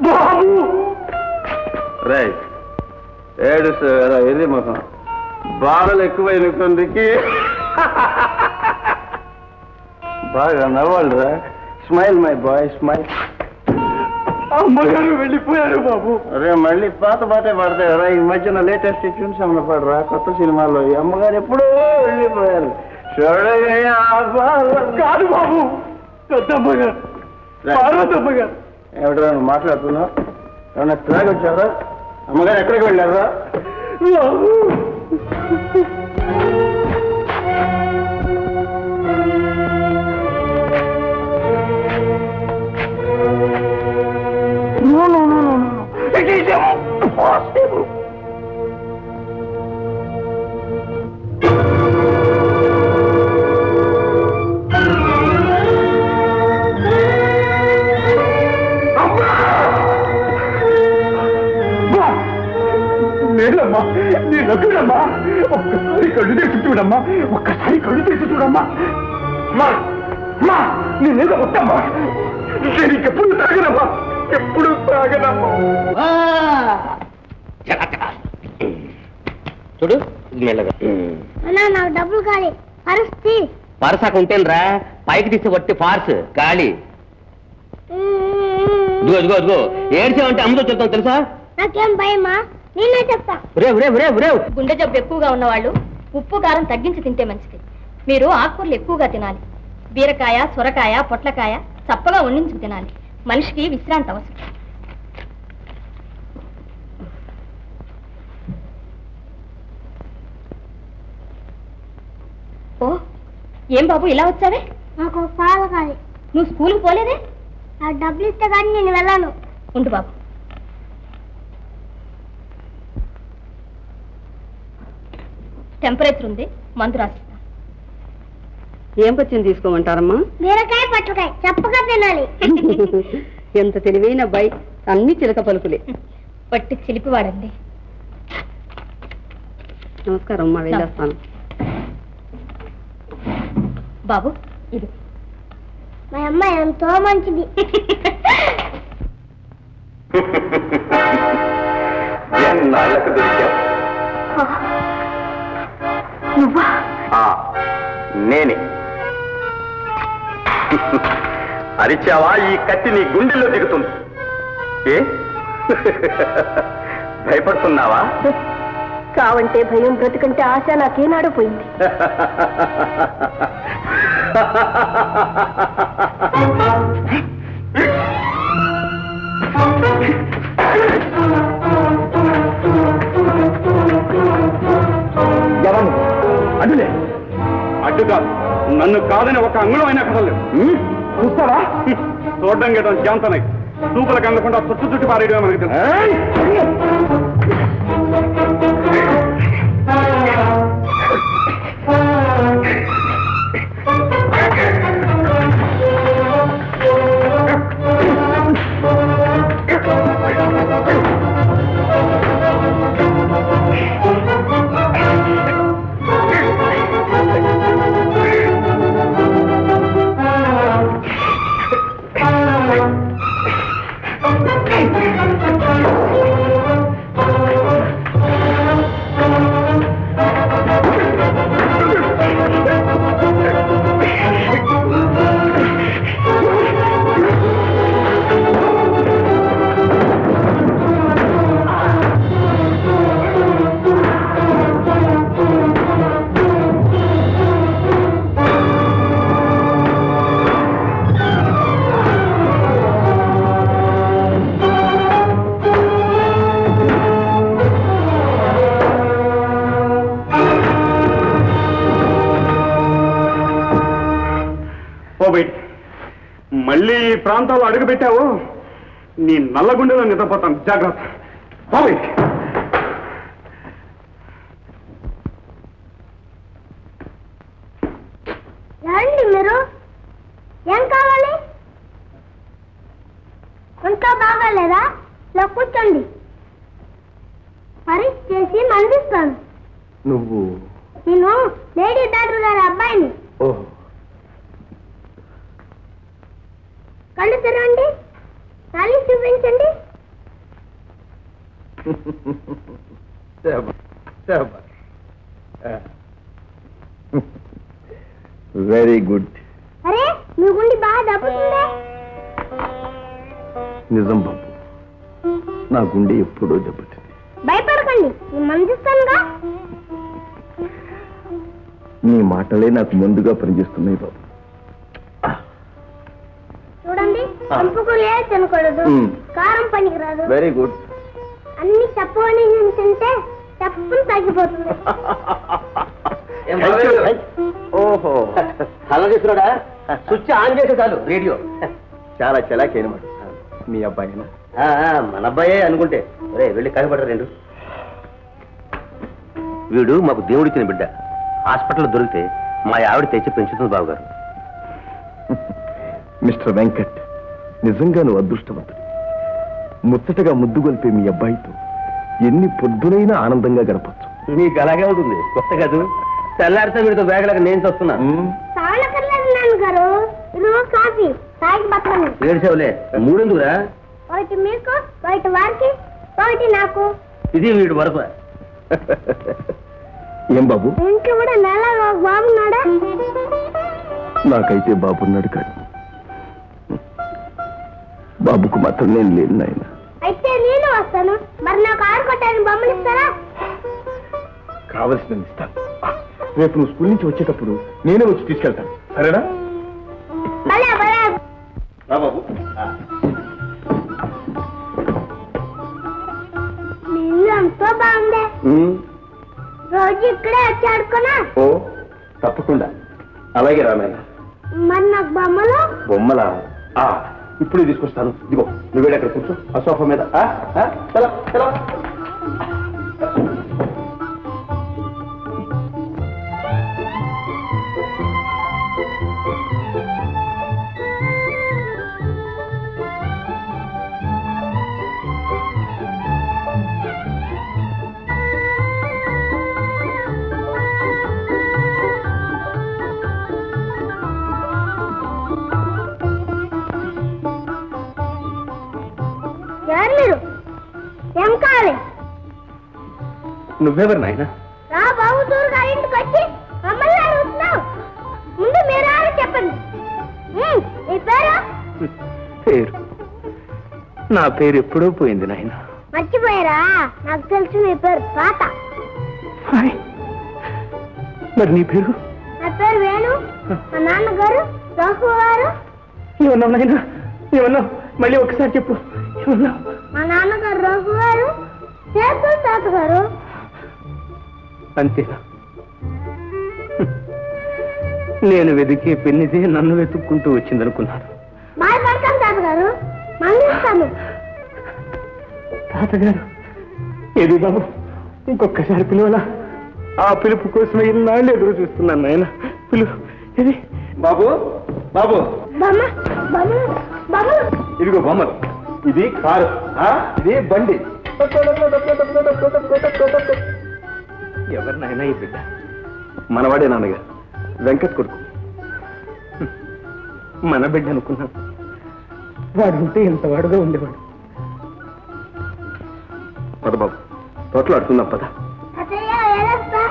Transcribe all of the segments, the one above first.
బాబు రై ఏడు ఇది మొహం బాధలు ఎక్కువైన కొందికి బాగా నవ్వాలి రా. Smile my boy smile. అమ్మగారు వెళ్ళిపోయారు బాబు. అరే మళ్ళీ పాత పాటే పడతాయి రా. ఈ మధ్యన లేటెస్ట్ ట్యూన్స్ ఏమన్నా పడరా కొత్త సినిమాలో. ఈ అమ్మగారు ఎప్పుడో వెళ్ళిపోయారు. కాదు బాబు పెద్దమ్మగారు పార్వతమ్మగారు. ఏమిటో నువ్వు మాట్లాడుతున్నావు? ఏమన్నా త్రాగి వచ్చారా? అమ్మగారు ఎక్కడికి వెళ్ళారా? No, no, no, no, no. It is impossible. నేనమ్మా నీ నగ్గుడమ్మా. ఒక్కసారి కళ్ళు తెచ్చి చూడమ్మా. ఒక్కసారి కళ్ళు తెచ్చి చూడమ్మా. మా నేనేదో కొట్టమ్మా. నేను ఇంకెప్పుడు తాగనమ్మా. ఎప్పుడు తాగనమ్మా. చూడు మెల్లగా. నాకు డబ్బులు కావాలి. పరసాకు ఉంటేనరా పైకి తీసి కొట్టి పార్స్ గాలి. ఇదిగో ఇదిగో ఏడ్చావంటే అమ్మతో చెప్తాను తెలుసా? నాకేం భయమా? నేనే చెప్తా. గుండె జబ్బు ఎక్కువగా ఉన్నవాళ్ళు ఉప్పు కారం తగ్గించి తింటే మంచిది. మీరు ఆకుకూరలు ఎక్కువగా తినాలి. బీరకాయ, సొరకాయ, పొట్లకాయ చప్పగా వండించుకు తినాలి. మనిషికి విశ్రాంతి అవసరం. ఓ ఏం బాబు ఇలా వచ్చావే? నాకు పాలు కావాలి. నువ్వు స్కూల్కి పోలేదే? ఆ డబ్బులు ఇస్తే కానీ నేను వెళ్ళాను. ఉండు బాబు. టెంపరేచర్ ఉంది, మందు రాసిస్తా. ఏం పచ్చింది తీసుకోమంటారమ్మా? బీరకాయ, పొట్లకాయ చప్పగా తినాలి. ఎంత తెలివైన అబ్బాయి. అన్ని చిలక పలుకులే. పట్టి చిలిపివాడండి. నమస్కారం అమ్మా, వెళ్ళొస్తాను. బాబు ఇది మా అమ్మ ఎంతో మంచిది. నువ్వా? నేనే. అరిచావా? ఈ కత్తి నీ గుండెల్లో దిగుతుంది. ఏ భయపడుతున్నావా? కావంటే భయం, బ్రతుకంటే ఆశ నాకేనాడో పోయింది. ఎవరు? అడ్డులే. అడ్డు కాదు, నన్ను కాదని ఒక అంగుళం అయినా కదలేదు. చూస్తావా? చూడడం గేటం శాంతనై చూపులకు అందకుండా చుట్టు పారేయడమే మనకి తెలుసు. మళ్ళీ ఈ ప్రాంతాల్లో అడుగు పెట్టావు, నీ నల్లగుండెలో నిద్రపోతాను. జాగ్రత్త. రండి. మీరు ఏం కావాలి? ఇంకా బాగాలేదా? ఇలా కూర్చోండి. పరీక్ష చేసి మందిస్తాను. నువ్వు? నేను లేడీ డాక్టర్ గారి అబ్బాయిని. కళ్ళు తెరవండి. ఖాళీ చూపించండి. Very good. అరే మీ గుండి బాగా దెబ్బతుందే. నిజం బాబు, నా గుండె ఎప్పుడో దెబ్బతింది. భయపడకండి, నేను మందిస్తానుగా. నీ మాటలే నాకు ముందుగా పనిచేస్తున్నాయి బాబు. చూడండి, పంపుకు లేదు తినకూడదు, కారం పనికిరాదు. Very good. అన్ని చెప్పని తింటే తప్పులు తగ్గిపోతుంది. ఓహో, అలా చేస్తున్నాడా? స్విచ్ ఆన్ చేసే చాలు రేడియో. చాలా చలాకి అనమాట. మీ అబ్బాయినా? మన అబ్బాయే అనుకుంటే. రే వెళ్ళి కాయపడరు రెండు. వీడు మాకు దేవుడిచ్చిన బిడ్డ. హాస్పిటల్లో దొరికితే మా ఆవిడ తెచ్చి పెంచుతుంది బాబుగారు. మిస్టర్ వెంకట్, నిజంగా నువ్వు అదృష్టవంతుడు. ముచ్చటగా ముద్దుగొల్పే మీ అబ్బాయితో ఎన్ని పొద్దునైనా ఆనందంగా గడపచ్చు. నీకు అలాగే ఉంటుంది, కొత్త కాదు. తెల్లారితే వీడితో వేగలేక నేను చూస్తున్నాను. తాగక్కర్లేదు నాన్నగారు, ఇదిగో కాఫీ తాగి బతకండి. ఏడ్చేవులే, మూడెందుకురా? ఒకటి మీకు, ఒకటి వారికి, ఒకటి నాకు. ఇది వీడు వరప. ఏం బాబు, ఇంట్లో కూడా నెల బాగున్నాడా? నాకైతే బాబున్నాడు కాదు, బాబుకు మాత్రం నేను లేను నాయన. అయితే నేను వస్తాను. మరి నాకు ఆడుకోవటానికి బొమ్మలు ఇస్తారా? కావలసినది ఇస్తాను. రేపు నువ్వు స్కూల్ నుంచి వచ్చేటప్పుడు నేనే వచ్చి తీసుకెళ్తాను, సరేనా? భలే భలే. బాబు, మీ ఇల్లు ఎంతో బాగుంది. రోజు ఇక్కడే వచ్చి ఆడుకోనా? ఓ తప్పకుండా. అలాగే రామయ్య. మరి నాకు బొమ్మలు? బొమ్మలా? ఇప్పుడు తీసుకొస్తాను. ఇదిగో నువ్వు వెళ్ళి అక్కడ కూర్చో, ఆ సోఫా మీద. చలో చలో. ఎవరు మీరు? ఏం కావాలి? నువ్వెవరు నాయన? రా బాబు, దూరుగా ఇంటికి వచ్చి మమ్మల్ని అడుగుతున్నావు. ముందు మీరు చెప్పండి. మీ పేరు? పేరు? నా పేరు ఎప్పుడో పోయింది నాయన. మర్చిపోయారా? నాకు తెలుసు మీ పేరు తాత. మరి నీ పేరు? నా పేరు వేణు. మా నాన్నగారు రాహు గారు. ఏమన్నావు నాయన? ఏమన్నావు? మళ్ళీ ఒకసారి చెప్పు. ఏమన్నావు? మా నాన్నగారు రాహు గారు, చేతులు తాత గారు. అంతేనా? నేను వెతికే పెన్నిదే నన్ను వెతుక్కుంటూ వచ్చిందనుకున్నాను. బాధపడతాను తాతగారు, మందిస్తాను. తాతగారు ఏది బాబు? ఇంకొకసారి పిలువలా? ఆ పిలుపు కోసమే ఇన్నాళ్ళు ఎదురు చూస్తున్నాను నాయన. పిలువు. ఇది బాబు. బాబు, బొమ్మ బొమ్మలు బొమ్మలు. ఇదిగో బొమ్మలు. ఇది కారు, ఇది బండి. ఎవరి నాయన ఈ బిడ్డ? మనవాడే నాన్నగారు, వెంకట్ కొడుకు. మన బిడ్డ అనుకున్నాను. వాడు ఉంటే ఎంత వాడుగా ఉండేవాడు. పద బాబు, తోటలో ఆడుకుందాం పద. అత్తయ్య ఏలస్తా.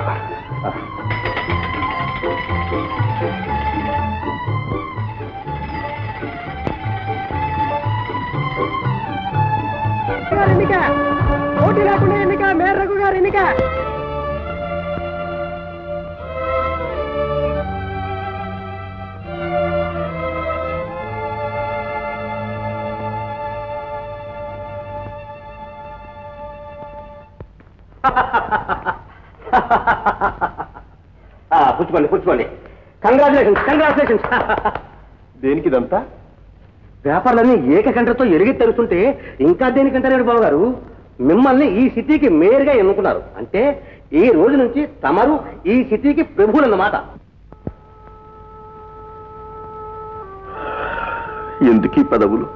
పోటీ లేకుండా ఎన్నిక, మేర రఘు గారు ఎన్నిక. పుచ్చుకోండి పుచ్చుకోండి. Congratulations congratulations. దేనికి ఇదంతా? వ్యాపారులన్నీ ఏకకంఠతో ఎరిగి తెరుస్తుంటే ఇంకా దేనికంటారు బాబు గారు? మిమ్మల్ని ఈ సిటీకి మేయర్గా ఎన్నుకున్నారు అంటే ఈ రోజు నుంచి తమరు ఈ సిటీకి ప్రభువులన్నమాట. ఎందుకీ పదవులు?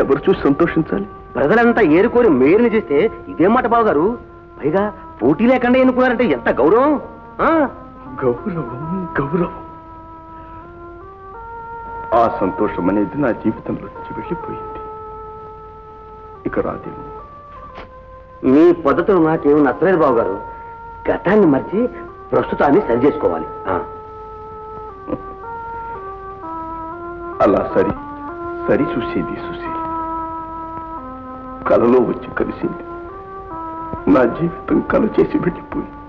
ఎవరు చూసి సంతోషించాలి? ప్రజలంతా ఏరుకోరి మేయర్ని చేస్తే ఇదేం మాట బాబు గారు? పైగా పోటీ లేకుండా ఎన్నుకున్నారంటే ఎంత గౌరవం. గౌరవం గౌరవం. ఆ సంతోషం అనేది నా జీవితంలో నుంచి వెళ్ళిపోయింది. ఇక రాదేమో. మీ పద్ధతులు నాకేమీ నచ్చలేదు బావగారు. గతాన్ని మర్చి ప్రస్తుతాన్ని సరి చేసుకోవాలి. అలా సరి చూసేది సుశీల్ కలలో వచ్చి కలిసింది. నా జీవితం కల చేసి వెళ్ళిపోయింది.